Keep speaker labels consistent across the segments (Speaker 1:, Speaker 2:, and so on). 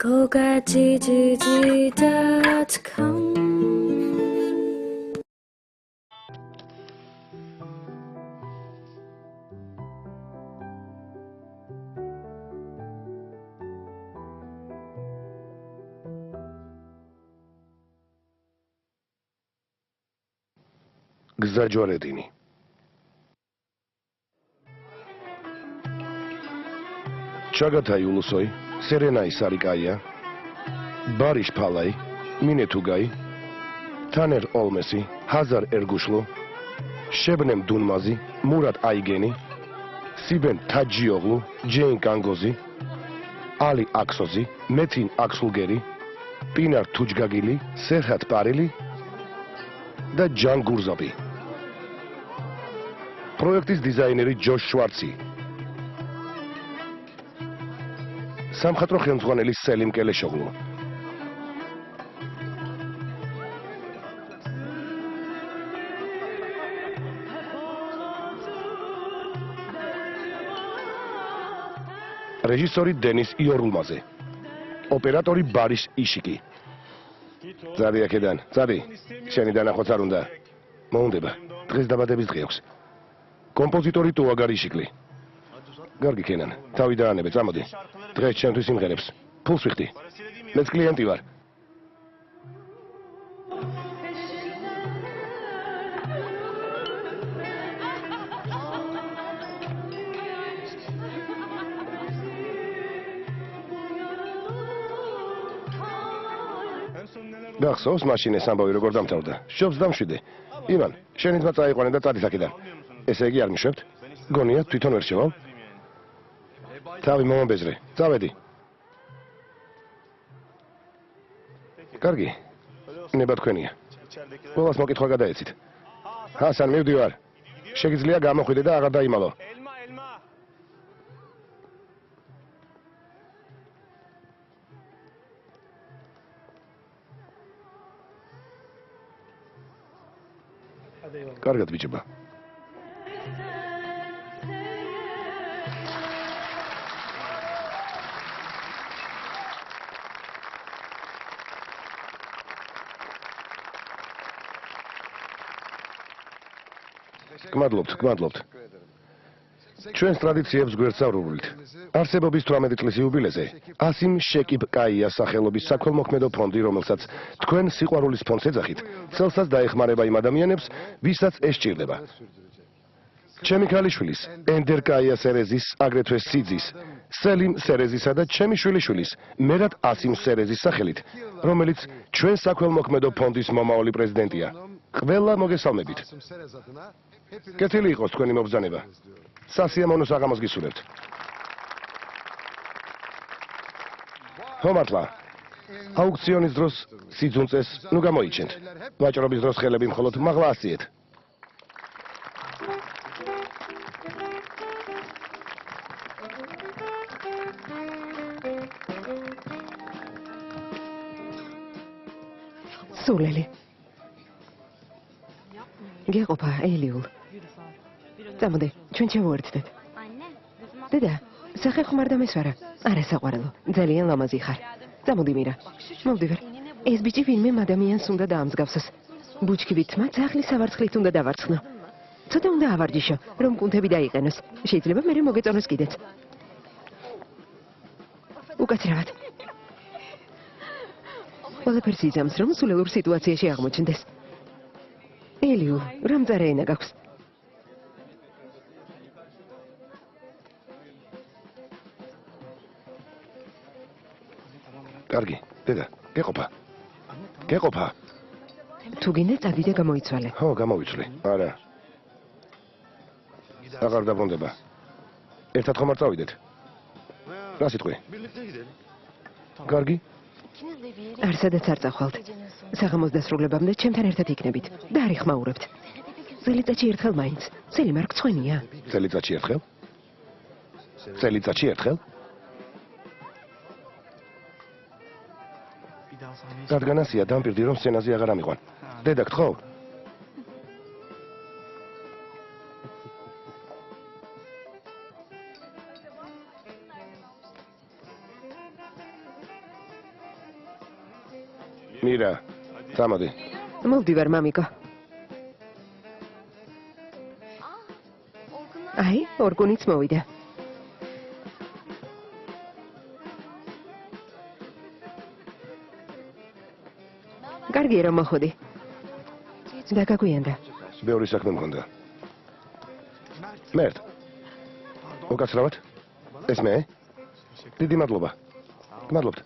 Speaker 1: GoGaGGG.com
Speaker 2: გზაჯვარედინი ჩაგათა იულუსოი სერენაი სარიკაია ბარიშ ფალაი მინეთუგაი თანერ ოლმესი ჰაზარ ერგუშლუ შებნემ დუნმაზი მურატ აიგენი სიბენ თაჯიოღლუ ჯეინ კანგოზი ალი აქსოზი მეთინ აქსულგერი პინარ თუჯგაგილი სერჰათ პარილი და ჯან გურზაბი პროექტის დიზაინერი ჯოშ შვარცი სამხატვრო ხელმძღვანელი სელიმ კელეშოღლუ რეჟისორი დენის იორულმაზე ოპერატორი ბარიშ იშიკი ძადი აქედან ძადი შენი დანახვაც არ უნდა მოუნდება დღეს დაბადების დღე აქვს კომპოზიტორი ტუაგარი იშიკლი გარგი კენან თავი დაანებე წამოდი დღეს ჩემთვის იმღერებს ფულს ვიხდი მეც კლიენტი ვარ გახსოვს მაშინ ეს ამბავი როგორ დამთავრდა შობს დამშვიდე იმან შენი ძმა წაიყვანე და წადის აქედან ესე იგი არ მიშვებთ გონია თვითონ ვერ შევალ თავი მომაბეზრე წავედი კარგი ნება თქვენია ყველას მოკითხვა გადაეცით ჰასან მივდივარ შეგიძლია გამოხვიდე და აღარ დაიმალო კარგად ბიჭებო გმადლობთ ჩვენს ტრადიციებს გვერდსავრულით არსებობის 18 წლის იუბილეზე ასიმ შეკიბ კაიას სახელობის საქველმოქმედო ფონდი რომელსაც თქვენ სიყვარულის ფონდს ეძახით წელსაც დაეხმარება იმ ადამიანებს ვისაც ეს სჭირდება ჩემი ქალიშვილის ენდერ კაიას ერეზის აგრეთვე სიძის სელიმ სერეზისა და ჩემი შვილიშვილის მერად ასიმ სერეზის სახელით რომელიც ჩვენ საქველმოქმედო ფონდის მომავალი პრეზიდენტია ყველა მოგესალმებით კეთილი იყოს თქვენი მობრძანება სასიამოვნო საღამოს გისურვებთ ხომართლა აუქციონის დროს სიძუნწეს ნუ გამოიჩენთ ვაჭრობის დროს ხელები მხოლოდ მაღლა ასწიეთ
Speaker 3: სულელი გეყოფა ელიულ წამოდი ჩვენ შევუერთდეთ დედა სახე ხმარ და მესვარა არა საყვარელო ძალიან ლამაზი ხარ წამოდი მირა მოვდივარ ეს ბიჭი ვინმე ადამიანს უნდა დაამსგავსოს ბუჩქივით თმა ძაღლის სავარცხლით უნდა დავარცხნო ცოტა უნდა ავარჯიშო რომ კუნთები დაიყენოს შეიძლება მერე მოგეწონოს კიდეც უკაცრავად ყველაფერს იზამს რომ სულელურ სიტუაციაში აღმოჩნდეს ელიუ რა მწარე ენა გაქვს
Speaker 2: კარგი დედა გეყოფა
Speaker 3: თუ გინდა წადი და გამოიცვალე
Speaker 2: ხო გამოვიცვლი არა აღარ დაბრუნდება ერთად ხომ არ წავიდეთ რა სიტყვი კარგი
Speaker 3: არსადაც არ წახვალთ საღამოს დასრულებამდე ჩემთან ერთად იქნებით და არ იხმაურებთ წელიწადში ერთხელ მაინც წელი მარკ წვენია
Speaker 2: წელიწადში ერთხელ რადგანასია დამპირდი რომ სცენაზე აღარ ამიყვან დედა გთხოვ მირა, წამოდი.
Speaker 3: მოვდივარ, მამიკო. აი, ორგუნიც მოვიდა. კარგი რომ მოხვდი. დაგაგვიანდა.
Speaker 2: ბევრი საქმე მქონდა. მერტ. უკაცრავად? ეს მე? დიდი მადლობა. გმადლობთ.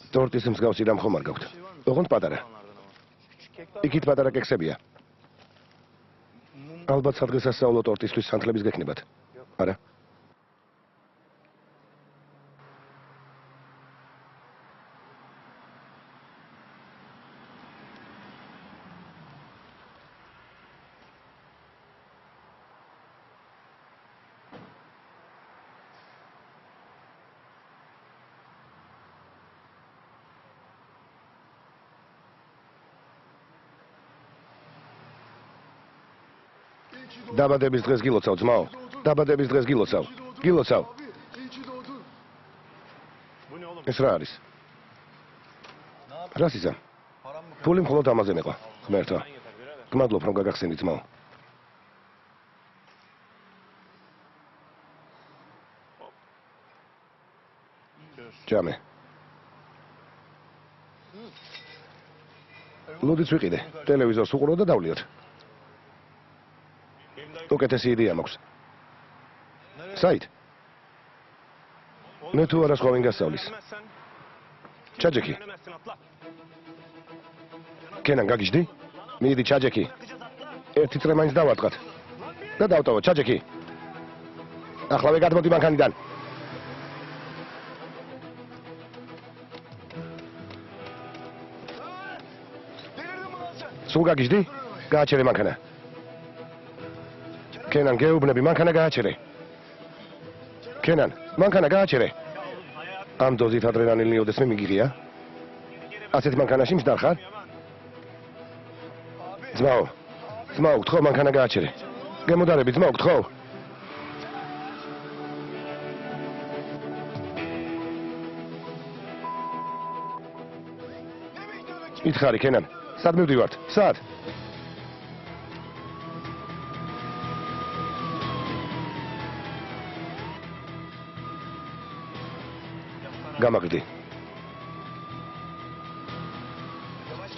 Speaker 2: Tortis მსგავსი რამ ხომ არ გაქვთ? ოღონდ პატარა. იქით პატარა კექსებია. ალბათ სადღესასწაულო ტორტისთვის სანთლების გექნებათ. არა. დაბადების დღეს გილოცავ, ძმაო. დაბადების დღეს გილოცავ. გილოცავ. ეს რა არის? რას ისა? ფული მხოლოდ ამაზე მეყვა. ღმერთო. გმადლობ რომ გაგახსენდი, ძმაო. ჯამე. ლუდიც ვიყიდე. ტელევიზორს უყურო და დავლიოთ. უკეთესი იდეა მაქვს. საით? მე თუ არა სხვა ვინ გასწავლის. ჩაჯექი. კენან გაგიჟდი? მიდი ჩაჯექი. ერთი წრე მაინც დავატყათ. და დავტოვო ჩაჯექი. ახლავე გადმოდი მანქანიდან. სულ გაგიჟდი? გააჩერე მანქანა. კენან გეუბნები მანქანა გააჩერე. კენან, მანქანა გააჩერე. ამ დოზით ადრენალინი ოდესმე მიგიღია? ასეთ მანქანაში მსდარ ხარ? ძმაო, გთხოვ მანქანა გააჩერე. გემოდარები, ძმაო, გთხოვ. მითხარი, კენან, სად მივდივართ? სად? გამაგრდი.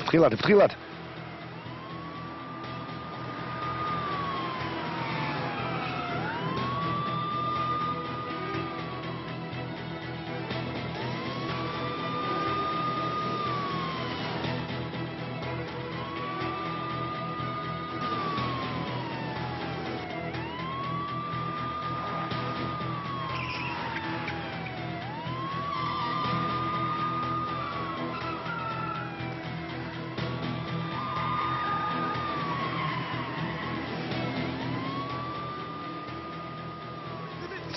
Speaker 2: ფრთხილად, ფრთხილად.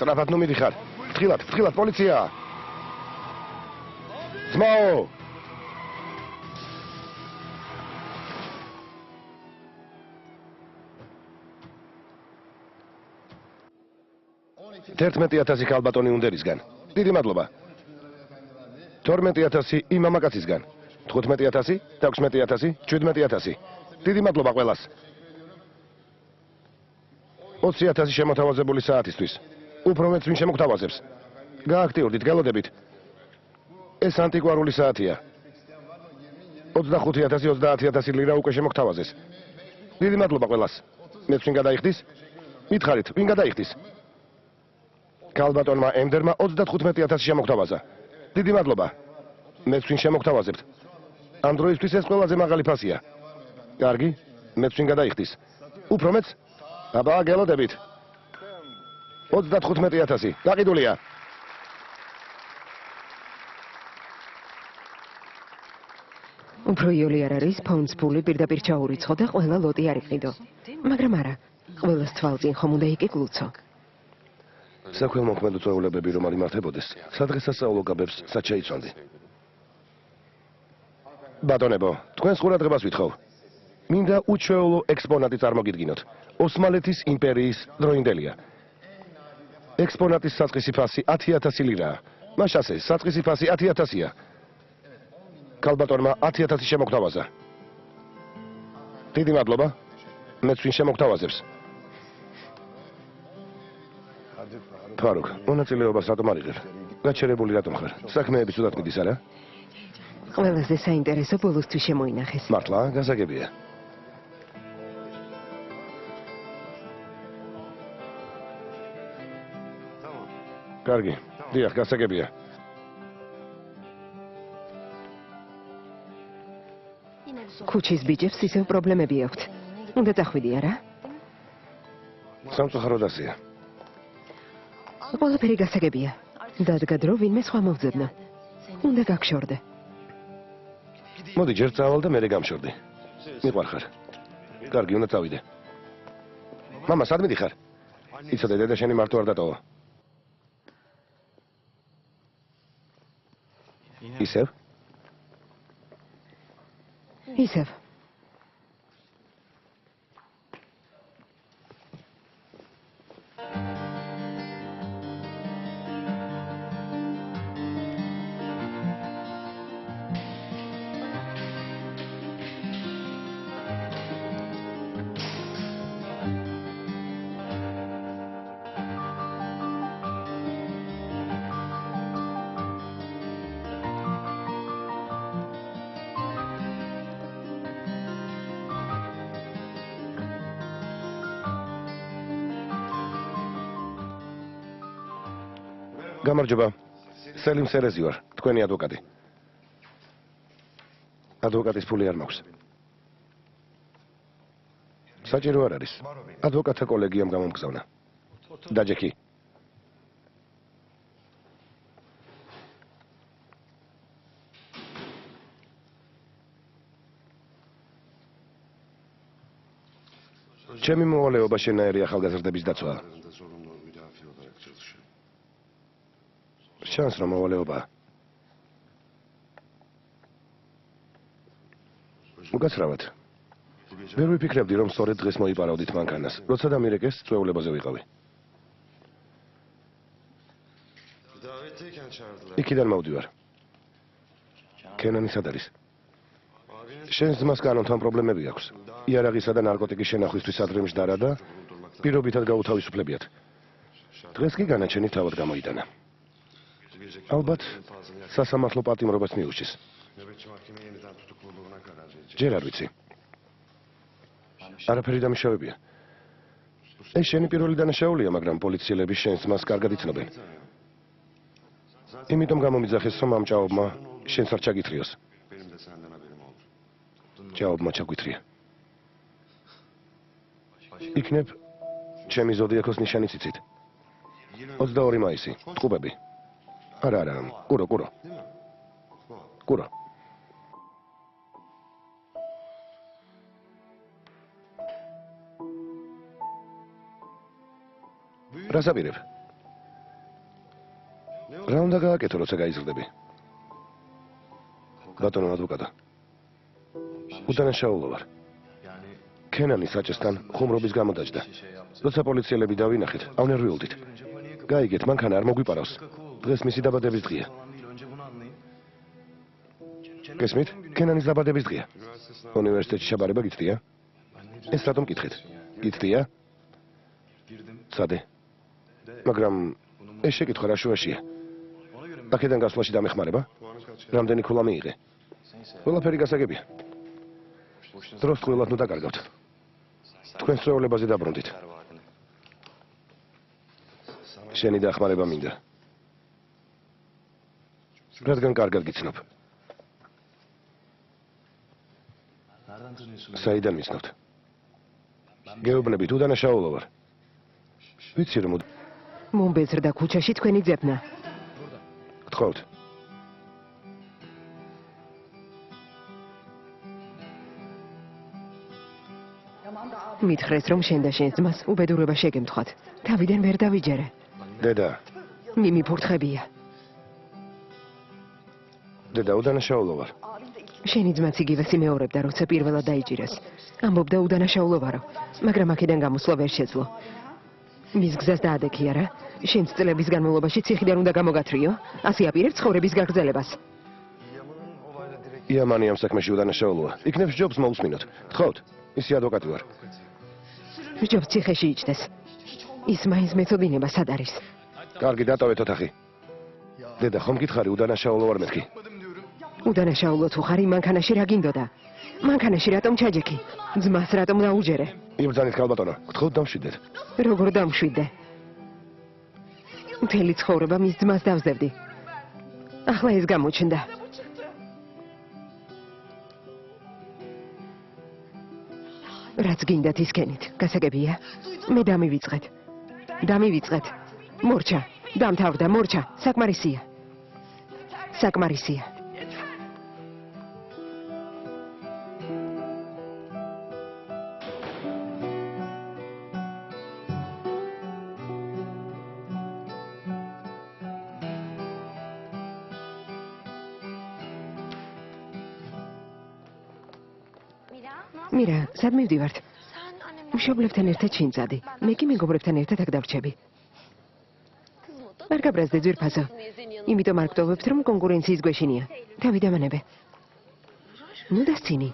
Speaker 2: სწრაფად ნუ მიდიხარ. ფრთხილად, ფრთხილად, პოლიცია! ძმაო! $11,000 ქალბატონი უნდერისგან. დიდი მადლობა. 12,000 იმ მამაკაცისგან. 15,000, 16,000, 17,000. დიდი მადლობა ყველას. 20,000 შემოთავაზებული საათისთვის. უფრო მეც ვინ შემოგთავაზებს. გააქტიურდით, გელოდებით. ეს ანტიკვარული საათია. 25,000, 30,000 ლირა უკვე შემოგთავაზეს. დიდი მადლობა ყველას. მეც ვინ გადაიხდის? მითხარით, ვინ გადაიხდის? ქალბატონმა ემდერმა 35,000 შემოგთავაზა. დიდი მადლობა. მეც ვინ შემოგთავაზებთ. ამ დროისთვის ეს ყველაზე მაღალი ფასია. კარგი, მეც ვინ გადაიხდის? უფრო მეც? აბა, გელოდებით. 35,000. გაყიდულია.
Speaker 3: უფრო იოლი არ არის, ფონდს ფული პირდაპირ ჩაურიცხო და ყველა ლოტი არ იყიდო. მაგრამ არა, ყველას თვალწინ ხომ უნდა იკიკლუცო.
Speaker 2: საქველმოქმედო წვეულებები რომ არ იმართებოდეს, სადღესასწაულო გაბებს სად შეიცვანდი? ბატონებო, თქვენს ყურადღებას ვითხოვ. მინდა უჩვეულო ექსპონატი წარმოგიდგინოთ. ოსმალეთის იმპერიის დროინდელია. ექსპონატის საწყისი ფასი 10,000 ლირაა. მაშასე, საწყისი ფასი 10,000-ია. კალბატონმა 10,000 შემოგთავაზა. დიდი მადლობა. მეც ვინ შემოგთავაზებს. ფარუკ, მონაწილეობას რატომ არ იღებ? გაჩერებული რატომ ხარ? საქმეები ცუდად მიდის არა?
Speaker 3: ყველაზე საინტერესო ბოლოსთვის შემოინახეს.
Speaker 2: მართლა, გასაგებია. კარგი, დიახ, გასაგებია.
Speaker 3: ქუჩის ბიჭებს ისევ პრობლემები აქვთ. უნდა წახვიდი არა?
Speaker 2: სამწუხაროდ ასეა.
Speaker 3: ყველაფერი გასაგებია. დადგა დრო ვინმე სხვა მოვძებნა. უნდა გაგშორდე.
Speaker 2: მოდი ჯერ წავალ და მერე გამშორდი. მიყვარხარ. კარგი, უნდა წავიდე. მამა, სად მიდიხარ? იცოდე, დედა შენი მარტო არ დატოვა. ისევ?
Speaker 3: ისევ.
Speaker 2: გამარჯობა. სელიმ სერეზი ვარ, თქვენი ადვოკატი. ადვოკატის ფული არ მაქვს. საჭირო არ არის. ადვოკატთა კოლეგიამ გამომგზავნა. დაჯექი. ჩემი მოვალეობა შენაერი ახალგაზრდების დაცვაა. შანს რომ მოვალეობა. უკაცრავად. ვერ ვიფიქრებდი რომ სწორედ დღეს მოიპარავდით მანქანას, როცა დამირეკეს წვეულებაზე ვიყავი. იქიდან მოვდივარ. კენანი სად არის? შენს ძმას კანონთან პრობლემები აქვს. იარაღისა და ნარკოტიკის შენახვისთვის ადრე მждარა და პირობითად გაუთავისუფლებიათ. დღეს კი განაჩენი თავად გამოიტანა. ალბათ სასამართლო პატიმრობას მიუჩის. ჯერ არ ვიცი. არაფერი დამიშავებია. ეს შენი პირველი დანაშაულია, მაგრამ პოლიციელები შენს ძმას კარგად იცნობენ. იმიტომ გამომიძახეს, რომ ამ ჭაობმა შენს არ ჩაგითრიოს. ჭაობმა ჩაგვითრია. იქნებ ჩემი ზოდიაქოს ნიშანიც იცით. 22 მაისი, ტყუპები. არა, კურო. კურო. რას აპირებ? რა უნდა გააკეთო, როცა გაიზრდები? ბატონო ადვოკატო. უდანაშაულო ვარ. კენანი საჭესთან ხუმრობის გამო დაჯდა. როცა პოლიციელები დავინახეთ, ავნერვიულდით. გაიგეთ, მანქანა არ მოგვიპარავს. დღეს მისი დაბადების დღეა. გესმით? კენანის დაბადების დღეა. უნივერსიტეტში ჩაბარება გიცდია? ეს რატომ კითხეთ? გიცდია? ცადე. მაგრამ ეს შეკითხვა რა შუაშია? აქედან გასვლაში დამეხმარება? რამდენი ქულა მიიღე? ყველაფერი გასაგებია. დროს ყველად ნუ დაკარგავთ. თქვენ სწორებაზე დაბრუნდით. შენი დახმარება მინდა. რადგან კარგად გიცნობ. საიდან მიცნობთ? გეუბნებით უდანაშაულო ვარ. ვიცი რომ
Speaker 3: მომბეზრდა ქუჩაში თქვენი ძებნა.
Speaker 2: გთხოვთ.
Speaker 3: მითხრეს რომ შენ და შენს ძმას უბედურება შეგემთხვათ. თავიდან ვერ დავიჯერე.
Speaker 2: დედა,
Speaker 3: მიმიფურთხებია.
Speaker 2: დედა უდანაშაულო ვარ.
Speaker 3: შენი ძმაც იგივე სიმეორებდა, როცა პირველად დაიჭირეს. ამბობდა უდანაშაულო ვარო, მაგრამ აქედან გამოსვლა ვერ შეძლო. მის გზას დაადექია რა? შენს წლების განმავლობაში ციხიდან უნდა გამოგათრიო? ასე აპირებ ცხოვრების გაგრძელებას.
Speaker 2: იამანი ამ საქმეში უდანაშაულოა. იქნებ ჯობს მოусმინოთ. გთხოვთ, ისი ადვოკატი ვარ.
Speaker 3: ჯობს ციხეში იჭდეს. ის მაინც მეწოდინება სად არის?
Speaker 2: კარგი, დატოვეთ ოთახი. დედა, ხომ გითხარი უდანაშაულო ვარ მეთქი?
Speaker 3: უდანაშაულო თუ ხარ, მანქანაში რა გინდოდა? მანქანაში რატომ ჩაჯექი? ძმას რატომ დაუჯერე?
Speaker 2: იბრძანით ქალბატონო, გთხოვთ დამშვიდეთ.
Speaker 3: როგორ დამშვიდე? მთელი ცხოვრება მის ძმას დავსდებდი. ახლა ეს გამოჩნდა. რაც გინდათ ისქენით, გასაგებია? მე დამივიწყეთ. დამივიწყეთ. მორჩა, დამთავრდა, მორჩა, საკმარისია. საკმარისია. მირა, სად მივდივართ? მშობლებთან ერთად შინწადი. მე კი მეგობრებთან ერთად აქ დავრჩები. არ გაბრაზდე ძვირფასო. იმიტომ არ გტოვებთ, რომ კონკურენციის გვეშინია. თავი დამანებე. ნუ დასცინი.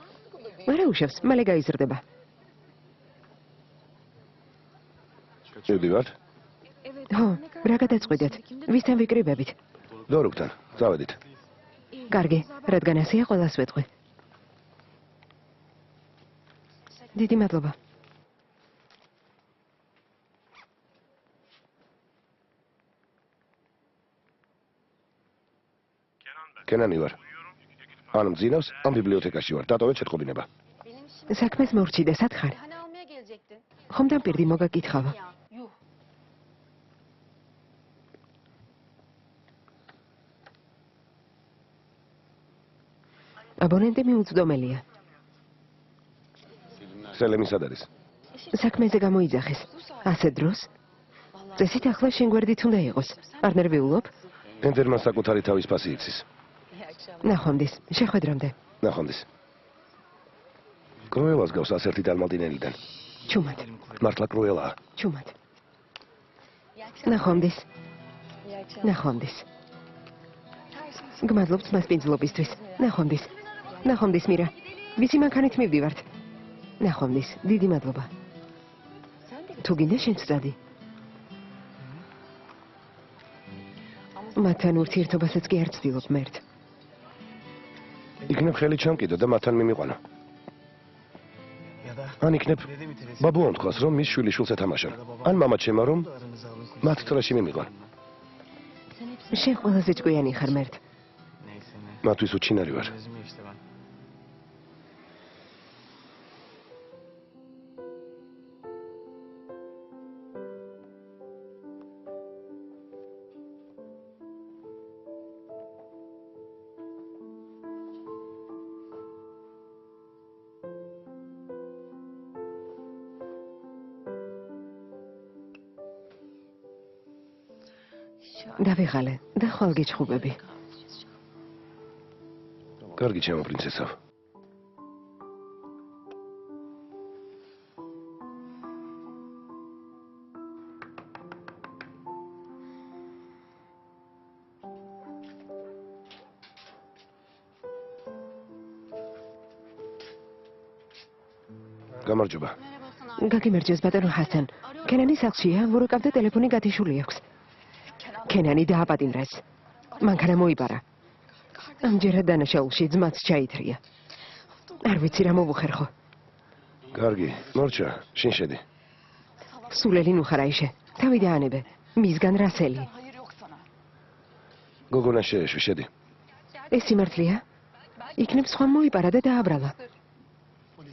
Speaker 3: არა უშავს, მალე გაიზრდება.
Speaker 2: მივდივართ?
Speaker 3: ხო, რა გადაწყვეტეთ? ვისთან ვიკრიბებით?
Speaker 2: დორუგთან, წავედით.
Speaker 3: კარგი, რადგან ასეა ყველას ვეთყვი. დიდი მადლობა.
Speaker 2: კენანი ვარ. ან მძინავს, ან ბიბლიოთეკაში ვარ. დატოვეთ შეტყობინება.
Speaker 3: საქმეს მორჩი და სად ხარ? ხომ დამპირდი მოგაკითხავა. აბონენტი მიუწვდომელია.
Speaker 2: სელემი სად არის?
Speaker 3: საქმეზე გამოიძახეს. ასე დროს? წესით ახლა შენ გვერდით უნდა იყოს. არ ნერვიულობ?
Speaker 2: ენდერმან საკუთარი თავის ფასი იცის.
Speaker 3: ნახვამდის, შეხვედრამდე.
Speaker 2: ნახვამდის. კრუელას გავს 101 დალმალტინელიდან.
Speaker 3: ჩუმად.
Speaker 2: მართლა კრუელაა.
Speaker 3: ჩუმად. ნახვამდის. ნახვამდის. გმადლობთ მასპინძლობისთვის. ნახვამდის. ნახვამდის მირა. ვიცი მანქანით მივდივართ. ნახვამდის, დიდი მადლობა. თუ გინდა შენ წადი. მათთან ურთიერთობასაც კი არ ცდილობ მერტ.
Speaker 2: იქნებ ხელი ჩამკიდო და მათთან მიმიყვანო. ან იქნებ ბაბუამ თქვას, რომ მის შვილიშვილს ეთამაშონ. ან მამაჩემმა რომ მათ წრეში მიმიყვან.
Speaker 3: შენ ყველაზე ჭკვიანი ხარ მერტ.
Speaker 2: მათთვის უჩინარი ვარ.
Speaker 3: დავიღალე და ხვალ გეჩხუბები.
Speaker 2: კარგი ჩემო პრინცესა. გამარჯობა.
Speaker 3: გაგიმარჯოს ბატონო ჰასან. კენანი სახლშია, ვურეკავდა ტელეფონი გათიშული აქვს. კენანი დააპატიმრეს. მანქანა მოიპარა. ამჯერად დანაშაულში ძმაც ჩაითრია. არ ვიცი რა მოვუხერხო.
Speaker 2: კარგი, მორჩა, შენ შედი.
Speaker 3: სულელი ნუ ხარ აიშე. თავი დაანებე. მისგან რასელი.
Speaker 2: გოგონა შეეშვი, შედი.
Speaker 3: ეს სიმართლეა? იქნებ სხვა მოიპარა და დააბრალა.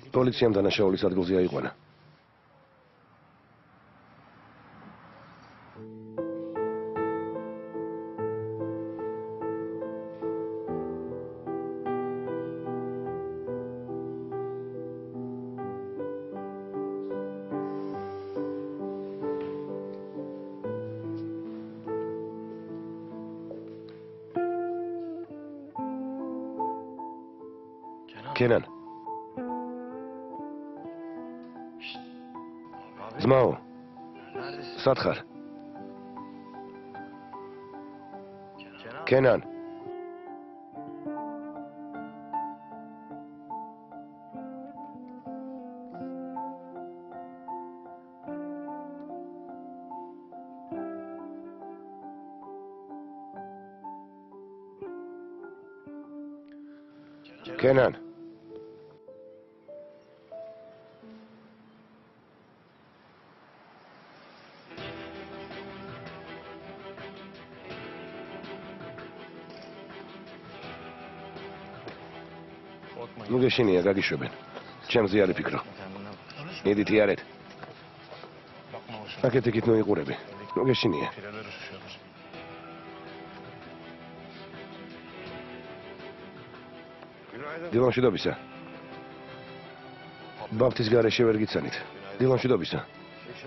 Speaker 2: პოლიციამ დანაშაულის ადგილზე აიყვანა. კენან. ძმაო. სად ხარ? კენან. კენან. ნუ გეშინია, გაგიშვებენ. ჩემზე არ იფიქრო. მიდით იარეთ. აკეთე ნუ იყურები. ნუ გეშინია. დილამშვიდობისა. ბაფთის გარეშე ვერ გიცანით. დილამშვიდობისა.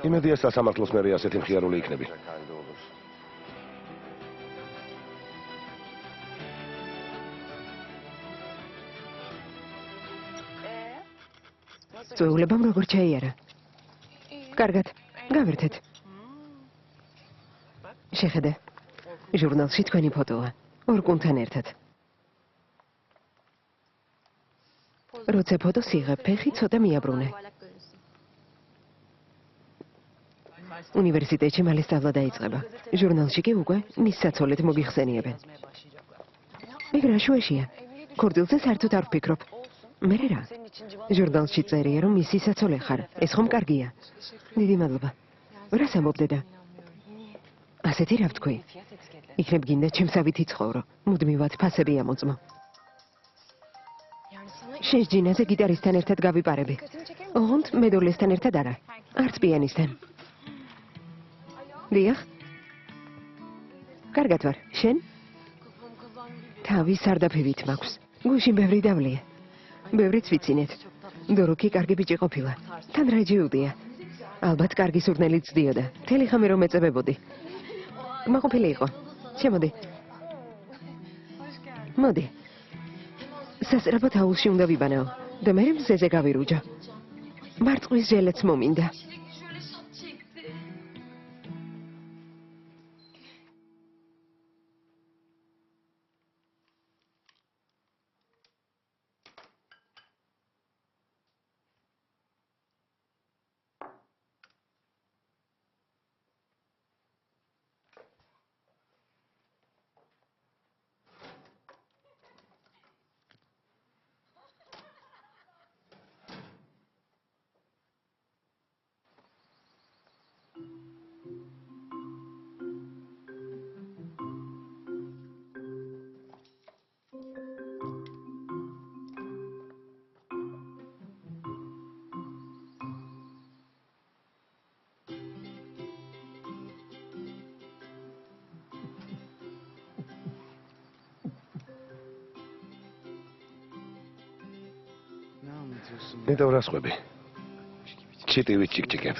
Speaker 2: იმედია სასამართლოს მერე ასეთი მხიარული იქნები.
Speaker 3: წვეულებამ როგორ ჩაიარა? კარგად, გავერთეთ. შეხედე. ჟურნალში თქვენი ფოტოა. ორ კუნთან ერთად. როცა ფოტოს იღებ, ფეხი ცოტა მიაბრუნე. უნივერსიტეტში მალე სწავლა დაიწყება. ჟურნალში კი უკვე მის საცოლედ მოგიხსენიებენ. ეგ რა შუაშია? ქორწილზე საერთოდ არ ვფიქრობ. მე რა? ჟურნალში წერია, რომ მისი საცოლე ხარ. ეს ხომ კარგია? დიდი მადლობა. რას ამბობ დედა? ასეთი რა ვთქვი? იქნებ გინდა ჩემსავით იცხოვრო. მუდმივად ფასები ამოწმო. შენს ჯინაზე გიტარისტთან ერთად გავიპარები. ოღონდ მედოლესთან ერთად არა. არც პიანისტთან. დიახ. კარგად ვარ. შენ? თავი სარდაფივით მაქვს. გუშინ ბევრი დავლია. ბევრიც ვიცინეთ. დოროკი კარგი ბიჭი ყოფილა. თან რაჯიუდია. ალბათ კარგი სურნელიც დიოდა. მთელი ხამი რომ ეწებებოდი. კმაყოფილი იყო. შემოდი. მოდი. სასწრაფოდ აულში უნდა ვიბანაო და მე მზეზე გავირუჯო. მარწყვის ჟელეც მომინდა. ნეტო რასხვები. ჩიტივი ჩიკჩიკებ.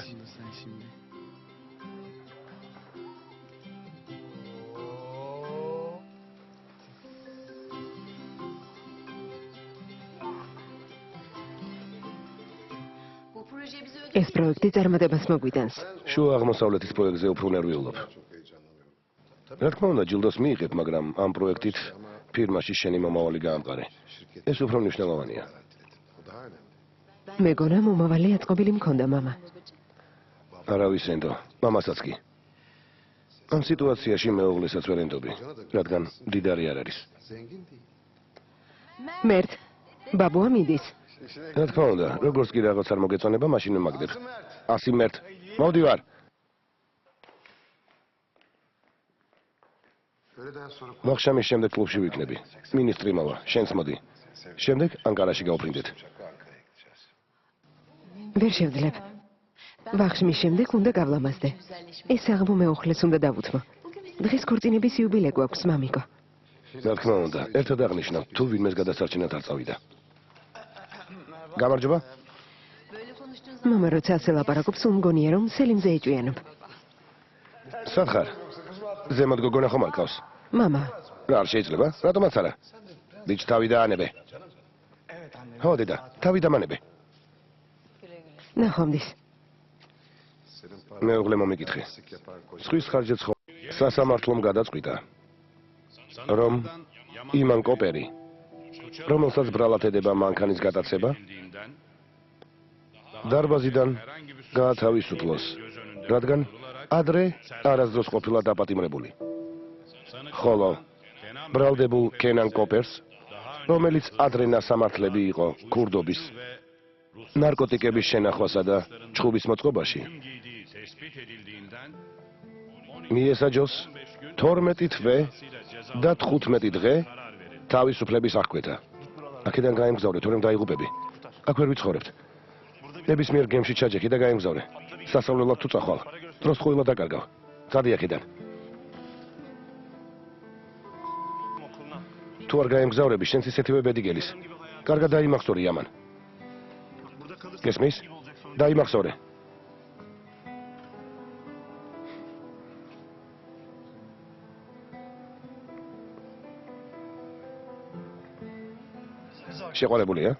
Speaker 3: ეს პროექტი წარმატებას მოგვიტანს. შუა აღმოსავლეთის პროექტზე უფრო ნერვიულობ. რა თქმა უნდა, ჯილდოს მიიღებ, მაგრამ ამ პროექტით ფირმაში შენი მომავალი გაამყარე. ეს უფრო მნიშვნელოვანია. მეგონა მომავალი აწყობილი მქონდა მამა. არავის ენდო, მამასაც კი. ამ სიტუაციაში მეუღლესაც ვერ ენდობი, რადგან მდიდარი არ არის. მერტ, ბაბუა მიდის. რა თქმა უნდა, როგორც კი რაღაც არ მოგეწონება, მაშინ მემაგდებ. 100 მერტ, მოვდივარ. ვახშამის შემდეგ კლუბში ვიქნები. მინისტრი მოვა, შენც მოდი. შემდეგ ანკარაში გავფრინდეთ. ვერ შევძლებ. ვახშმის შემდეგ უნდა გავლამაზდე. ეს საღამო მეუღლეს უნდა დავუთმო. დღეს ქორწინების იუბილე გვაქვს, მამიკო. რა თქმა უნდა, ერთად აღნიშნავ, თუ ვინმეს გადასარჩენად არ წავიდა. გამარჯობა. მამა როცა ასე ლაპარაკობს, უმგონია რომ სელიმზე ეჭვიანობ. სად ხარ? ზემოთ გოგონა ხომ არ ყავს? მამა. რა არ შეიძლება? რატომაც არა? ბიჭ თავი დაანებე.
Speaker 2: ხო, დედა, თავი დამანები.
Speaker 3: ნახვამდის.
Speaker 2: მეუღლე მომიკითხე. სხვის ხარჯებს ხო სასამართლომ გადაწყვიტა, რომ იმან კოპერი, რომელსაც ბრალად ედება მანქანის გადაცება, დარბაზიდან გაათავისუფლოს, რადგან ადრე არასდროს ყოფილა დაპატიმრებული. ხოლო ბრალდებულ კენან კოპერს, რომელიც ადრე ნასამართლები იყო ქურდობის, ნარკოტიკების შენახვასა და ჩხუბის მოწყობაში, მიესაჯოს 12 თვე და 15 დღე თავისუფლების აღკვეთა. აქედან გაემგზავრე, თორემ დაიღუპები. აქ ვერ ვიცხოვრებთ. ნებისმიერ გემში ჩაჯექი და გაემგზავრე. სასწავლებლად თუ წახვალ, დროს ხუილად დაკარგავ. წადი აქედან. თუ არ გაემგზავრები, შენც ისეთივე ბედი გელის. კარგად დაიმახსოვრე ამან. გესმის? დაიმახსოვრე. შეყოლებულია?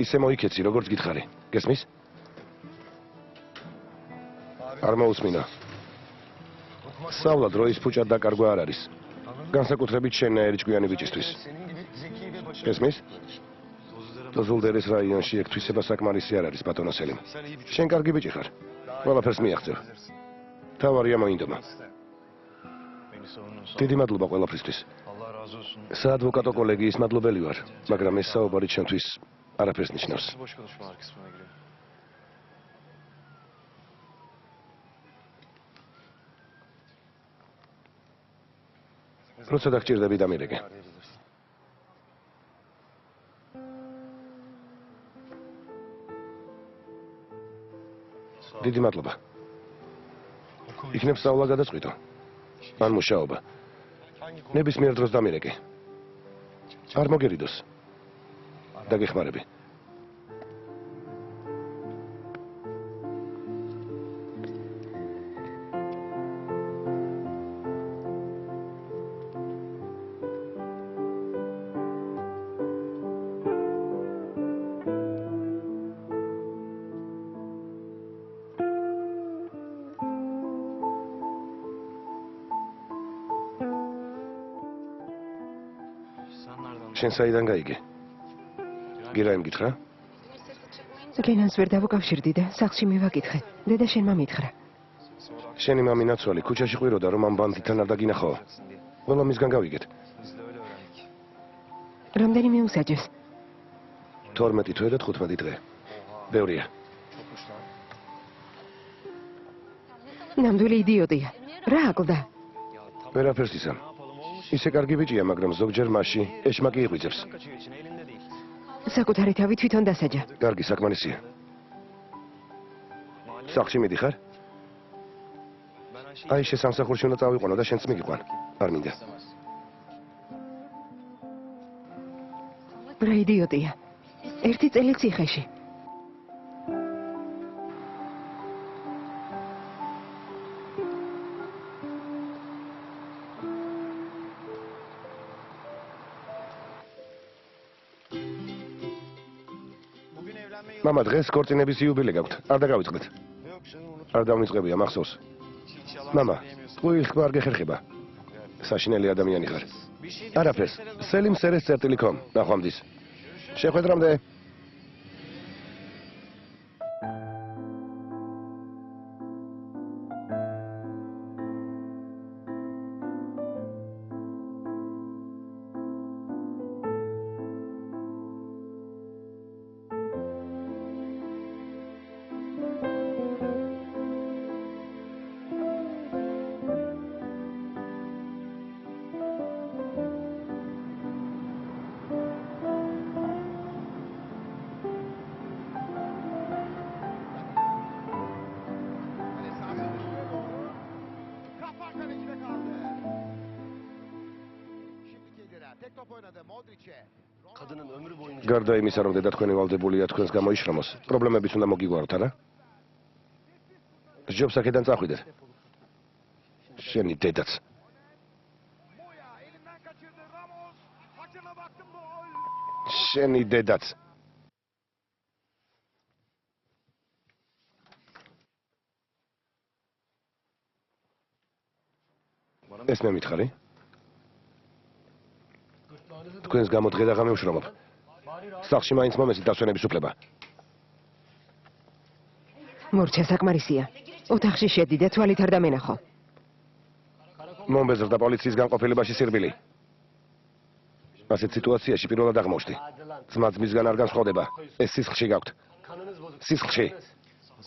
Speaker 2: ისე მოიქეცი, როგორც გითხარი. გესმის? არ მოусმინა. სწავლა დროის ფუჭად დაკარგვა არ არის. განსაკუთრებით შენნაირი ჭკვიანი ბიჭისთვის. გესმის? დოზულდერის რაიონში ეგ თვისება საკმარისი არ არის, ბატონო სელიმ. შენ კარგი ბიჭი ხარ. ყველაფერს მიაღწევ. თავარია მოინდომა. დიდი მადლობა ყველაფრისთვის. საადვოკატო კოლეგიის მადლობელი ვარ, მაგრამ ეს საუბარი ჩემთვის არაფერს ნიშნავს. როცა დაგჭირდები დამირეკე. დიდი მადლობა. იქნებ სწავლა გადაწყვიტო. ან მუშაობა. ნებისმიერ დროს დამირეკე. არ მოგერიდოს. დაგეხმარები. შენ საიდან გაიგე? გირა ემგითხრა?
Speaker 3: კენანს ვერ დავუკავშირდი და სახლში მივაკითხე. დედა შენმა მითხრა.
Speaker 2: შენი მამი ნაცვალი ქუჩაში ყვიროდა, რომ ამ ბანდიტთან არ დაგინახო. ყველა მისგან გავიგეთ.
Speaker 3: რამდენი მიუსაჯეს?
Speaker 2: 12 თვე და 15 დღე. ბევრია.
Speaker 3: ნამდვილი იდიოტია. რა აკლდა?
Speaker 2: ვერაფერს ისა. ისე კარგი ბიჭია, მაგრამ ზოგჯერ მასში ეშმაკი იღვიძებს.
Speaker 3: საკუთარი თავი თვითონ დასაჯა.
Speaker 2: კარგი, საკმარისია. სახლში მიდიხარ? აი, შესამსახურში უნდა წავიყვანო და შენც მიგიყვან. არ მინდა.
Speaker 3: რა იდიოტია. ერთი წელი ციხეში.
Speaker 2: მამა, დღეს ქორწინების იუბილე გაქვთ. არ დაგავიწყდეთ. არ დავიწყებია მახსოვს. მამა, ყველი ხმა არ გეხერხება. საშინელი ადამიანი ხარ. არაფერს. სელიმ სერეს წერტილი ქომ. ნახვამდის. შეხვედრამდე. გარდა იმისა, რომ დედა თქვენი ვალდებულია თქვენს გამოიშრომოს, პრობლემებიც უნდა მოგიგვაროთ, არა? ჯობს აქედან წახვიდეთ. შენი დედაც. შენი დედაც. ეს მე მითხარი? თქვენს გამო დღე და ღამე ვშრომობ. სახლში მაინც მომესით დასვენების უფლება.
Speaker 3: მორჩა საკმარისია. ოთახში შედი და თვალით არ დამენახო.
Speaker 2: მომბეზრდა პოლიციის განყოფილებაში სირბილი. ასეთ სიტუაციაში პირველად აღმოჩნდი. ძმა-ძმისგან არ განსხვავდება. ეს სისხლში გაქვთ. სისხლში.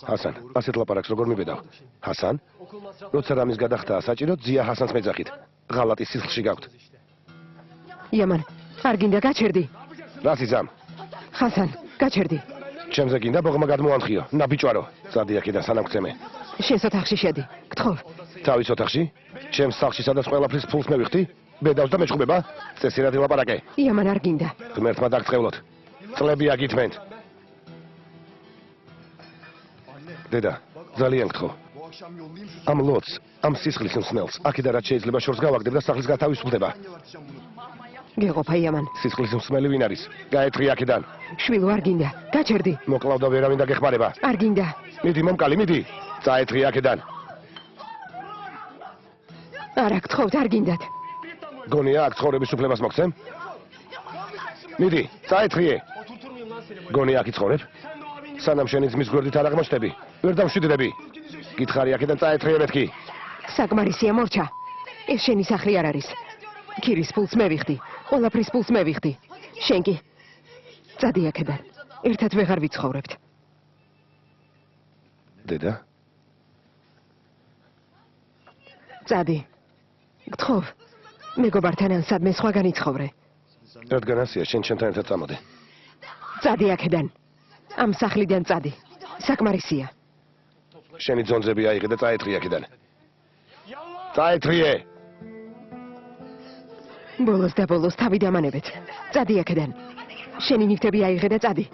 Speaker 2: ჰასან, ასეთ ლაპარაკს როგორ მიბედავ? ჰასან? როცა რამის გადახტაა საჭირო, ძია ჰასანს მეძახით. ღალატის სისხლში გაქვთ.
Speaker 3: იამან, არ გინდა გაჩერდი.
Speaker 2: რას იზამ?
Speaker 3: ჰასან, გაჩერდი.
Speaker 2: ჩემზე გინდა ბოღმა გადმოანხიო. ნაბიჭვარო. წადი აქედან სანამ გწემე.
Speaker 3: შენს ოთახში შედი. გთხოვ.
Speaker 2: თავის ოთახში? ჩემს სახლში სადაც ყველაფრის ფულს მევიხდი? ბედავს და მეჭუბება? წესირადი ლაპარაკე.
Speaker 3: იამან, არ გინდა.
Speaker 2: ღმერთმა დაგწყევლოთ. წლები აგითმენთ. დედა, ძალიან გთხოვ. ამ ლოც, ამ სისხლის მსმელს, აქედან რაც შეიძლება შორს გავაგდებ და სახლის გათავისუფლდება.
Speaker 3: გეყოფა იამან.
Speaker 2: სისხლის მსმელი ვინ არის? გაეთხრი აქედან.
Speaker 3: შვილო, არ გინდა. გაჩერდი.
Speaker 2: მოკლავ და ვერავინ დაგეხმარება.
Speaker 3: არ გინდა.
Speaker 2: მიდი მომკალი, მიდი. წაეთხრი აქედან.
Speaker 3: არა, გთხოვთ, არ გინდათ.
Speaker 2: გონია აქ ცხოვრების უფლებას მოგცემ? მიდი, წაეთხრიე. გონია აქ იცხოვრებ? სანამ შენი ძმის გვერდით არ აღმოჩნდები, ვერ დავშვიდდები. გითხარი აქედან წაეთხრიე მეთქი.
Speaker 3: საკმარისია, მორჩა. ეს შენი სახლი არ არის. ქირის ფულს მევიხდი. ყველაფრის ფულს მევიხდი. შენ კი. წადი აქედან. ერთად ვეღარ ვიცხოვრებთ.
Speaker 2: დედა?
Speaker 3: წადი. გთხოვ. მეგობართან ან სადმე სხვაგან იცხოვრე.
Speaker 2: რადგან ასია, შენ ჩემთან ერთად წამოდე.
Speaker 3: წადი აქედან. ამ სახლიდან წადი. საკმარისია.
Speaker 2: შენი ძონძები აიღე და წაეთხრი აქედან. წაეთხრიე.
Speaker 3: ბოლოს და ბოლოს თავი დამანებეთ. წადი აქედან. შენი ნივთები აიღე და წადი.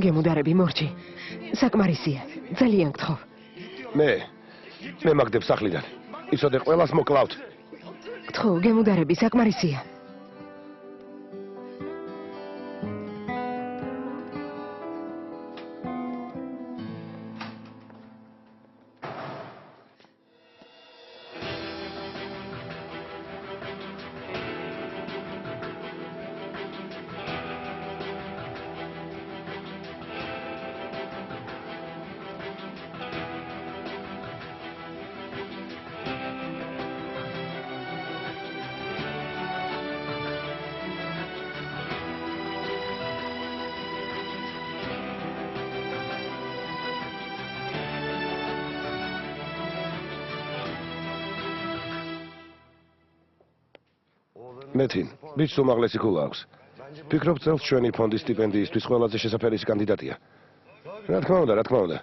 Speaker 3: გემუდარები, მორჩი. საკმარისია. ძალიან გთხოვ.
Speaker 2: მე მაგდებ სახლიდან. იცოდე ყველას მოკლავთ.
Speaker 3: გთხოვ, გემუდარები, საკმარისია.
Speaker 2: მეთინ, ბიჭს უმაღლესი ქულა აქვს. ფიქრობ, წელს ჩვენი ფონდის სტიპენდიისთვის ყველაზე შესაფერისი კანდიდატია. რა თქმა უნდა.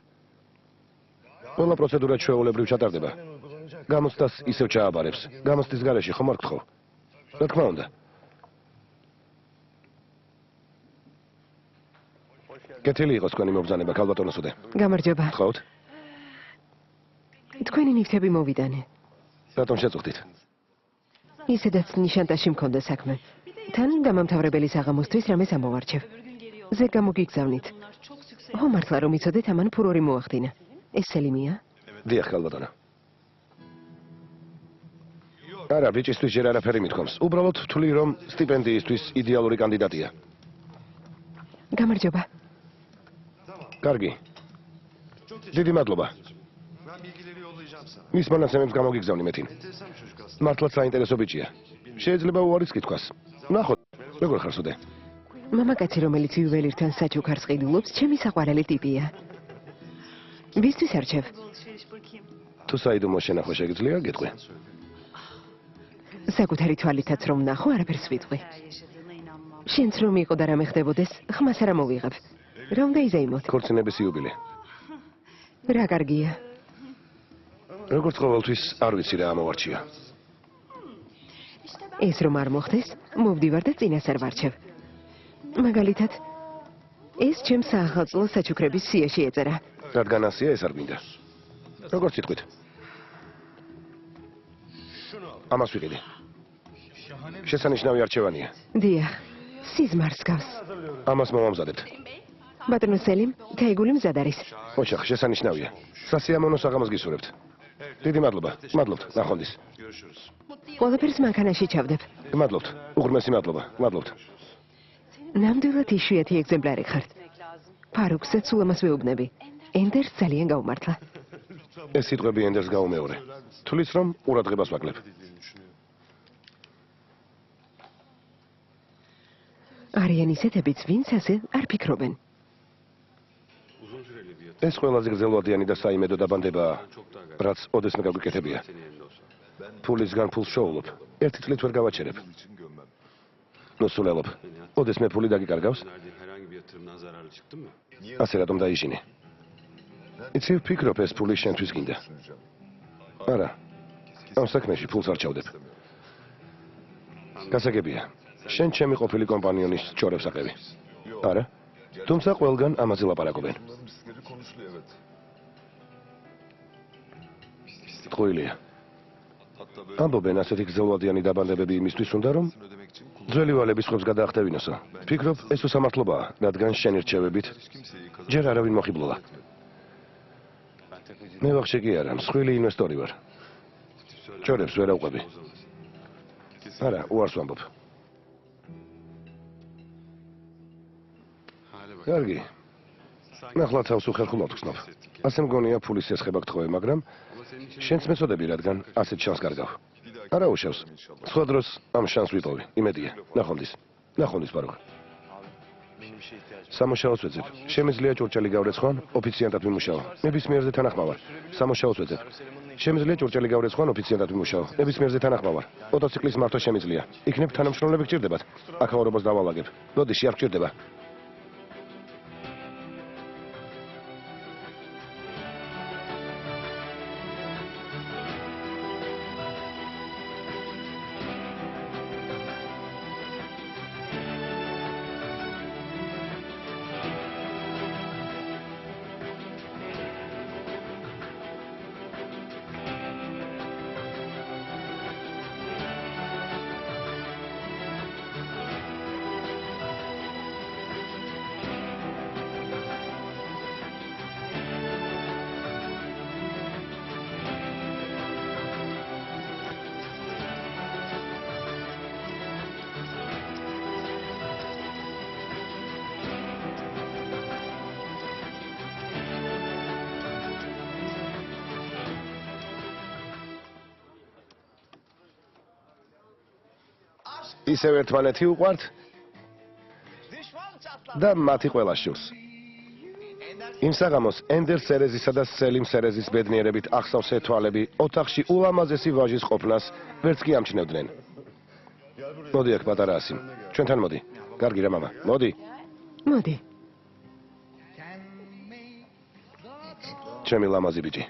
Speaker 2: ყველა პროცედურა ჩვეულებრივ ჩატარდება. გამოცდას ისევ ჩააბარებს. გამოცდის გარეშე ხომ არ გთხოვ? რა თქმა უნდა. კეთილი იყოს თქვენი მობრძანება, ქალბატონოსუდე.
Speaker 3: გამარჯობა.
Speaker 2: გთხოვთ?
Speaker 3: თქვენი ნივთები მოვიდანე.
Speaker 2: რატომ შეწუხდით?
Speaker 3: ისედაც ნიშანტაში მქონდა საქმე. თან დამამთავრებელის აღამოსთვის რამეს ამოვარჩევ. ზე გამოგიგზავნით. ხო მართლა რომ იცოდეთ ამან ფურორი მოახდინა. ეს სელიმია?
Speaker 2: დიახ, ქალბატონო. არა, ბიჭისთვის ჯერ არაფერი მithkoms. უბრალოდ ვთვლი, რომ სტიპენდიისთვის იდეალური კანდიდატია.
Speaker 3: გამარჯობა.
Speaker 2: კარგი. დიდი მადლობა. მის მონაცემებს გამოგიგზავნი მეთინ. მართლაც საინტერესო ბიჭია. შეიძლება უარიც კითხვას. ნახოთ, როგორ ხარ სუდე?
Speaker 3: მამაკაცი, რომელიც იუველირთან საჩუქარს ყიდულობს, ჩემი საყვარელი ტიპია. ვისთვის არჩევ?
Speaker 2: თუ საიდუმლო შენახვა შეგიძლია, გეტყვი.
Speaker 3: საკუთარი თვალითაც რომ ნახო, არაფერს ვიტყვი. შენც რომ იყო და რამე ხდებოდეს, ხმას არ ამოვიღებ. რომ გაიზეიმოთ.
Speaker 2: ქორწინების იუბილე.
Speaker 3: რა კარგია.
Speaker 2: როგორც ყოველთვის არ ვიცი რა ამოვარჩია.
Speaker 3: ეს რომ არ მოხდეს, მოვდივარ და წინას არ ვარჩევ. მაგალითად, ეს ჩემს საახალწლო საჩუქრების სიაში ეწერა.
Speaker 2: რადგან ასია ეს არ გვინდა. როგორც იტყვით. ამას ვიყიდე. შესანიშნავი არჩევანია.
Speaker 3: დიახ, სიზმარს გავს.
Speaker 2: ამას მოვამზადებთ.
Speaker 3: ბატონო სელიმ, თეიგული მზად არის.
Speaker 2: ოჩახ, შესანიშნავია. სასიამოვნო საღამოს გისურვებთ. დიდი მადლობა. მადლობთ. ნახვამდის.
Speaker 3: ყველაფერს მანქანაში ჩავდებ.
Speaker 2: მადლობთ. უღრმესი მადლობა. მადლობთ.
Speaker 3: ნამდვილად იშვიათი ეგზემპლარი ხართ. ფარუქსაც სულ ამას ვეუბნები. ენდერს ძალიან გაუმართლა.
Speaker 2: ეს სიტყვები ენდერს გაუმეორე. თulis რომ ყურადღებას ვაკლებ.
Speaker 3: არიან ისეთებიც, ვინც ასე არ ფიქრობენ.
Speaker 2: ეს ყველაზე გრძელვადიანი და საიმედო დაბანდებაა, რაც ოდესმე გაგვიკეთებია. ფულისგან ფულს შოულობ. ერთი წლით ვერ გავაჩერებ. ნუსულელობ. ოდესმე ფული დაგიკარგავს? ასე რატომ დაიჟინე? იცი ვფიქრობ ეს ფული შენთვის გინდა. არა. ამ საქმეში ფულს არ ჩავდებ. გასაგებია. შენ ჩემი ყოფილი კომპანიონის ჩორებს აყევი. არა? თუმცა ყველგან ამაზე ლაპარაკობენ. ტყუილია. ამბობენ ასეთი გრძელვადიანი დაბანდებები იმისთვის უნდა რომ ძველი ვალების ხვებს გადაახტევინოსო. ფიქრობ ეს უსამართლობაა, რადგან შენი რჩევებით ჯერ არავინ მოხიბლულა. მე ვახშე კი არა, მსხვილი ინვესტორი ვარ. ჩორებს ვერ ავყვები. არა, უარს ვამბობ. კარგი. ნახლა თავს უხერხულობ გხსნობ. ასე მგონია ფულის ესხება გთხოვე, მაგრამ შენც მეწოდები, რადგან ასეთ შანსს კარგავ. არა უშავს. სხვა დროს ამ შანსს ვიპოვი. იმედია. ნახვამდის. ნახვამდის პარუხ. სამუშაოს ვეძებ. შემიძლია ჭურჭელი გავრეცხო, ოფიციანტად ვიმუშაო. ნებისმიერზე თანახმავარ. სამუშაოს ვეძებ. შემიძლია ჭურჭელი გავრეცხო, ოფიციანტად ვიმუშაო. ნებისმიერზე თანახმავარ. მოტოციკლის მართვა შემიძლია. იქნებ თანამშრომლები გჭირდებათ. აქაურობას დავალაგებ. ბოდიში არ გჭირდება. ისევ ერთმანეთი უყვართ და მათი ყველა შურს. იმ საღამოს ენდერ სერეზისა და სელიმ სერეზის ბედნიერებით ახსავსე თვალები ოთახში ულამაზესი ვაჟის ყოფნას ვერც კი ამჩნევდნენ. მოდი აქ პატარა ასიმ. ჩვენთან მოდი. კარგი რა მამა. მოდი.
Speaker 3: მოდი.
Speaker 2: ჩემი ლამაზი ბიჭი.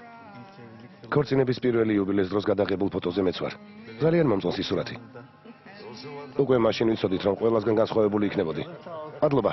Speaker 2: ქორწინების პირველი იუბილეს დროს გადაღებულ ფოტოზე მეც ვარ. ძალიან მომწონს ის სურათი. უკვე მაშინ ვიცოდით რომ ყველასგან განსხვავებული იქნებოდი. მადლობა.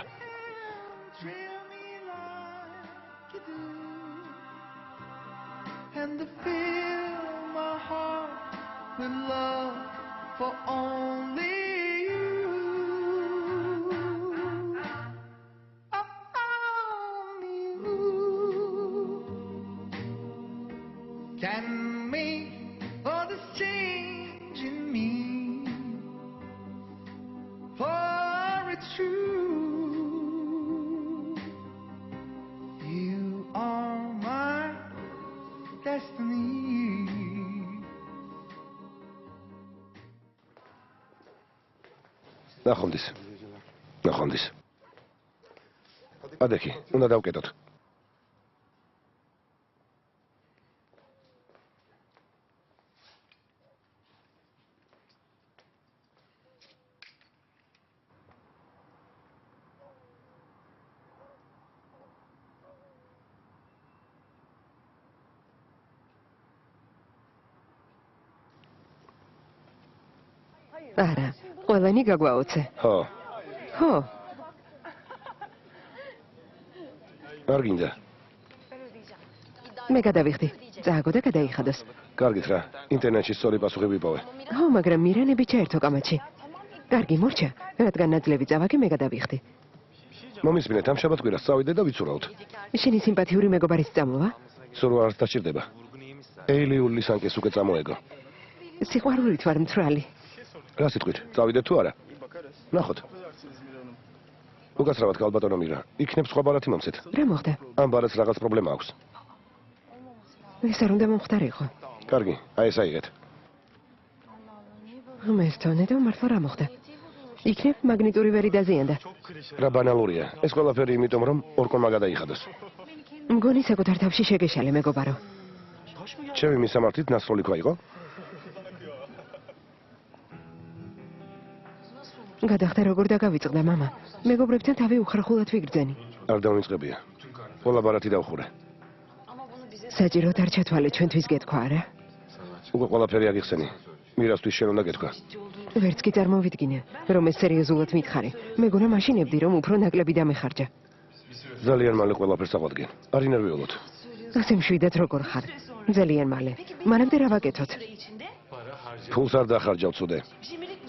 Speaker 2: ნახვამდის. ნახვამდის. ადექი, უნდა დავკეტოთ.
Speaker 3: არა, ყველანი გაგვაოცე.
Speaker 2: ხო,
Speaker 3: ხო,
Speaker 2: არ გინდა.
Speaker 3: მე გადავიხდი. წააგო და გადაიხადოს.
Speaker 2: კარგით რა, ინტერნეტში სწორი პასუხი ვიპოვე.
Speaker 3: ხო, მაგრამ მირანები ჩაერთო კამათში. კარგი, მორჩა, რადგან ნაძლევი წავაგე, მე გადავიხდი.
Speaker 2: მომისმინეთ, ამ შაბათ-კვირას წავიდე და ვიცურავთ.
Speaker 3: შენი სიმპათიური მეგობარის წამოვა?
Speaker 2: სულ არ დასჭირდება. ეილიული სანკეს უკვე წამოეგო.
Speaker 3: სიყვარულით ვარ მთვრალი.
Speaker 2: რა სიტყვით, წავიდეთ თუ არა? ნახოთ. უკაცრავად ქალბატონო მირა, იქნებ სხვა ბარათი მომცეთ.
Speaker 3: რა მოხდა?
Speaker 2: ამ ბარათს რაღაც პრობლემა აქვს.
Speaker 3: ეს არ უნდა მომხდარიყო.
Speaker 2: კარგი, აი ეს აიღეთ.
Speaker 3: მესტონე და მართლა რა მოხდა? იქნებ მაგნიტური ვერი დაზიანდა.
Speaker 2: რა ბანალურია. ეს ყველაფერი იმიტომ რომ ორკონმა გადაიხადოს.
Speaker 3: მგონი საკუთარ თავში შეგეშალე მეგობარო.
Speaker 2: ჩემი მისამართით ნასროლი ქვაიყო?
Speaker 3: გადახდა როგორ დაგავიწყდა მამა. მეგობრებთან თავი უხრახულად ვიგრძენი.
Speaker 2: არ დავიწყებია. ყველა ბარათი დავხურე.
Speaker 3: საჭიროდ არ ჩათვალე ჩვენთვის გეთქვა არა?
Speaker 2: უკვე ყველაფერი აღიხსენი. მირასთვის შენ უნდა გეთქვა.
Speaker 3: ვერც კი წარმოვიდგინე, რომ ეს სერიოზულად მითხარი. მეგონა მაშინებდი, რომ უფრო ნაკლები დამეხარჯა.
Speaker 2: ძალიან მალე ყველაფერს აღვადგენ. არ ინერვიულოთ.
Speaker 3: ასე მშვიდად როგორ ხარ? ძალიან მალე. მანამდე რა ვაკეთოთ?
Speaker 2: ფულს არ დახარჯავ ცუდე.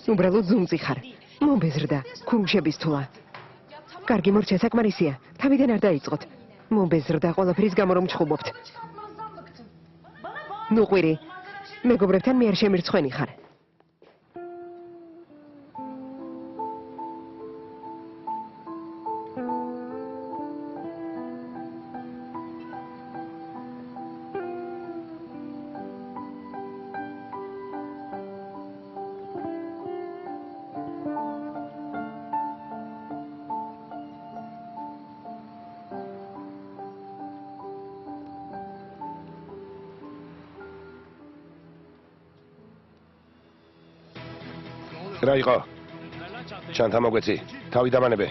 Speaker 3: უბრალოდ ზუმწი ხარ. მომბეზრდა, ქურუმშების თულა. კარგი მორჩა საკმარისია. თავიდან არ დაიწყოთ. მომბეზრდა ყველაფრის გამო რომ ჩხუბობთ. ნუ ყვირი. მეგობრებთან მე არ შემირცხვენი ხარ. რა იყო? ჩანთა მოგვეცი. თავი დამანებე.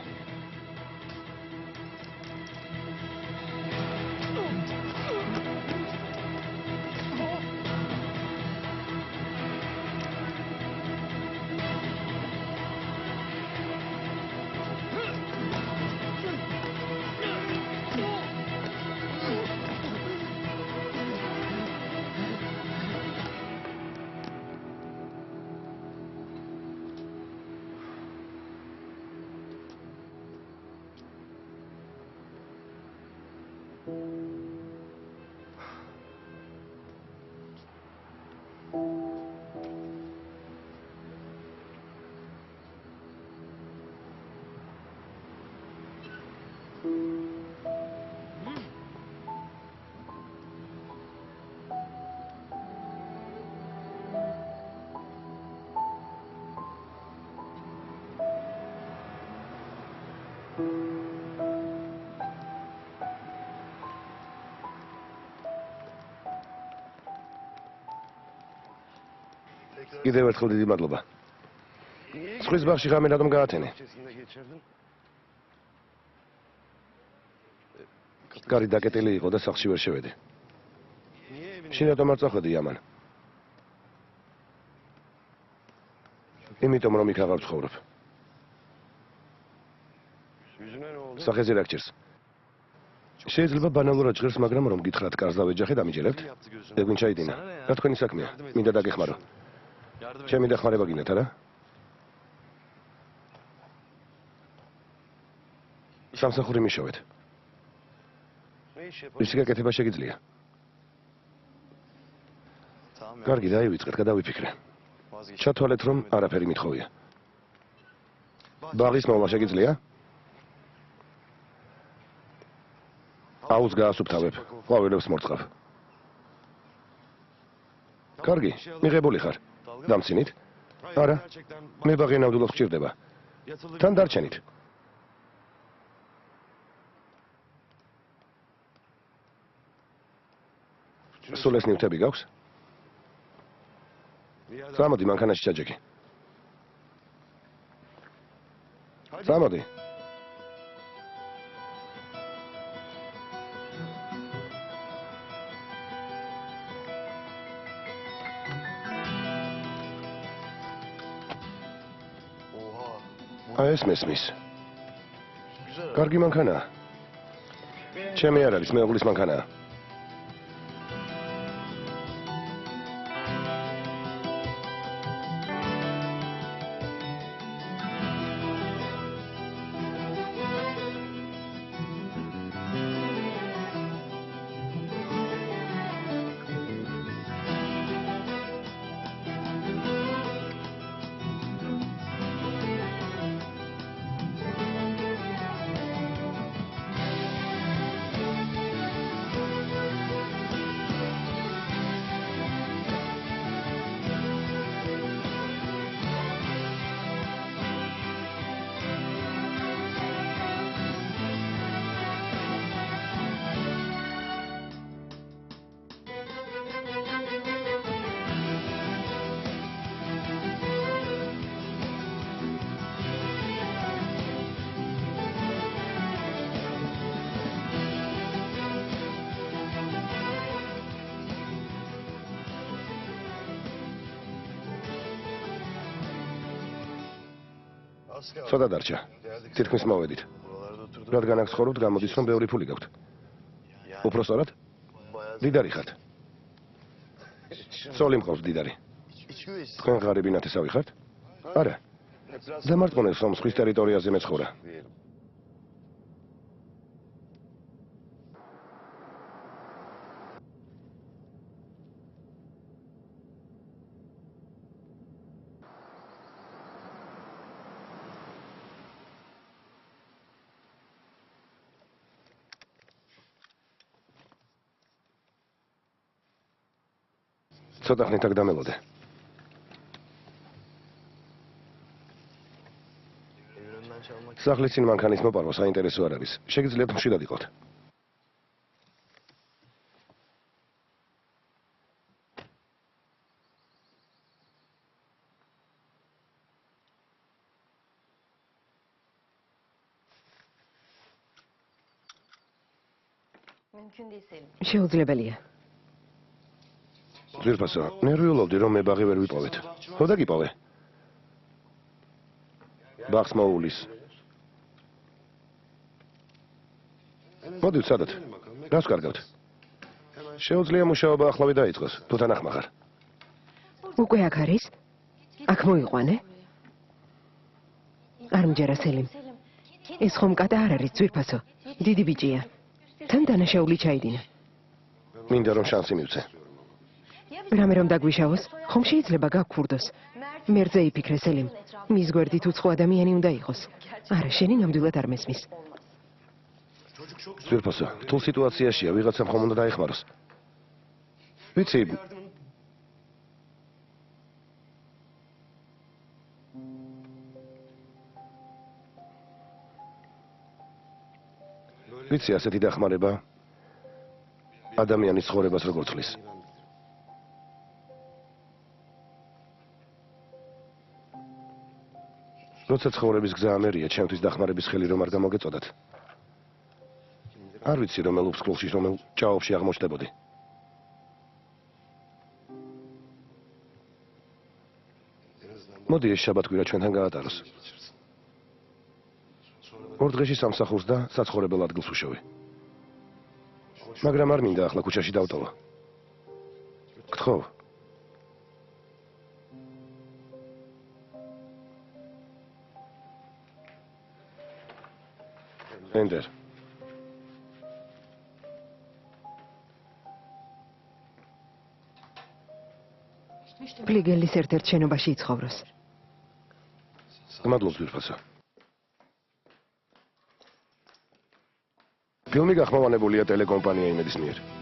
Speaker 3: კიდევ ერთხელ დიდი მადლობა. სხვის ბაღში ღამე რატომ გაათენე? კარი დაკეტილი იყო და სახლში ვერ შევედი. შენ რატომ არ წახვედი ამან? იმიტომ რომ იქ აღარ ვცხოვრობ. სახეზე რა გჭირს? შეიძლება ბანალურად ჟღერს, მაგრამ რომ გითხრათ კარს დავეჯახე დამიჯერებთ? ეგ ვინ ჩაიდინა? რა თქვენი საქმეა? მინდა დაგეხმარო. ჩემი დახმარება გინდათ, არა? სამსახური მიშოვეთ. ისი გაკეთება შეგიძლია. კარგი, დაივიწყეთ, გადავიფიქრე. ჩათვალეთ, რომ არაფერი მithოვია. ბაღის მოვლა შეგიძლია? აუზს გაასუფთავებ, ყვავილებს მორწყავ. კარგი, მიღებული ხარ. დამცინით? არა, მე ბაღი ნამდვილად გჭირდება. თან დარჩენით. სულ ეს ნივთები გაქვს? წამოდი, მანქანაში ჩაჯექი. წამოდი.
Speaker 2: აი ეს მესმის. კარგი მანქანაა. ჩემი არ არის, მეუღლის მანქანაა. ცოტა დარჩა. თითქმის მოვედით. რადგან აქ ცხოვრობთ, გამოდის რომ ბევრი ფული გაქვთ. უпроსტად? დიდარი ხართ. სოლი მყავს დიდარი. თქვენ ღარიბი ნათესავი ხართ? არა. დამარტყმუნებს რომ სხვის ტერიტორიაზე მეცხოვრა. ცოტა ხნით აქ დამელოდე. სახლის წინ მანქანის მოპარვა საინტერესო არ არის. შეგიძლიათ მშვიდად იყოთ.
Speaker 3: შეუძლებელია.
Speaker 2: ძვირფასო, ნერვიულობდი რომ მე ბაღი ვერ ვიპოვეთ. ხო და გიპოვე. ბაღს მოუვლის. მოდით სადოთ. რას კარგავთ? შეუძლია მუშაობა ახლავე დაიწყოს, თუ თანახმა ხარ.
Speaker 3: უკვე აქ არის? აქ მოიყვანე? არ მჯერა სელიმ. ეს ხომ კატა არ არის, ძვირფასო. დიდი ბიჭია. თან დანაშაული ჩაიდინა.
Speaker 2: მინდა რომ შანსი მივცე.
Speaker 3: რამე რომ დაგვიშავოს, ხომ შეიძლება გაგქურდოს. მერზე იფიქრე სელიმ. მის გვერდით უცხო ადამიანი უნდა იყოს. არა, შენი ნამდვილად არ მესმის.
Speaker 2: ძვირფასო, რთულ სიტუაციაშია, ვიღაცამ ხომ უნდა დაეხმაროს. ვიცი, ვიცი, ასეთი დახმარება ადამიანის ცხოვრებას როგორ ცვლის. როცა ცხოვრების გზა ამერია, ჩემთვის დახმარების ხელი რომ არ გამოგეწოდათ. არ ვიცი, რომელ უფსკულში, რომელ ჭაობში აღმოჩნდებოდი. მოდი ეს შაბათ-კვირა ჩვენთან გაატაროს. ორ დღეში სამსახურს და საცხოვრებელ ადგილს ვუშოვე. მაგრამ არ მინდა ახლა ქუჩაში დავტოვო. გთხოვ. ენდერ.
Speaker 3: ფლიგელის ერთ-ერთ შენობაში იცხოვროს.
Speaker 2: მადლობთ, ძვირფასო. ფილმი გახმოვანებულია ტელეკომპანია იმედის მიერ.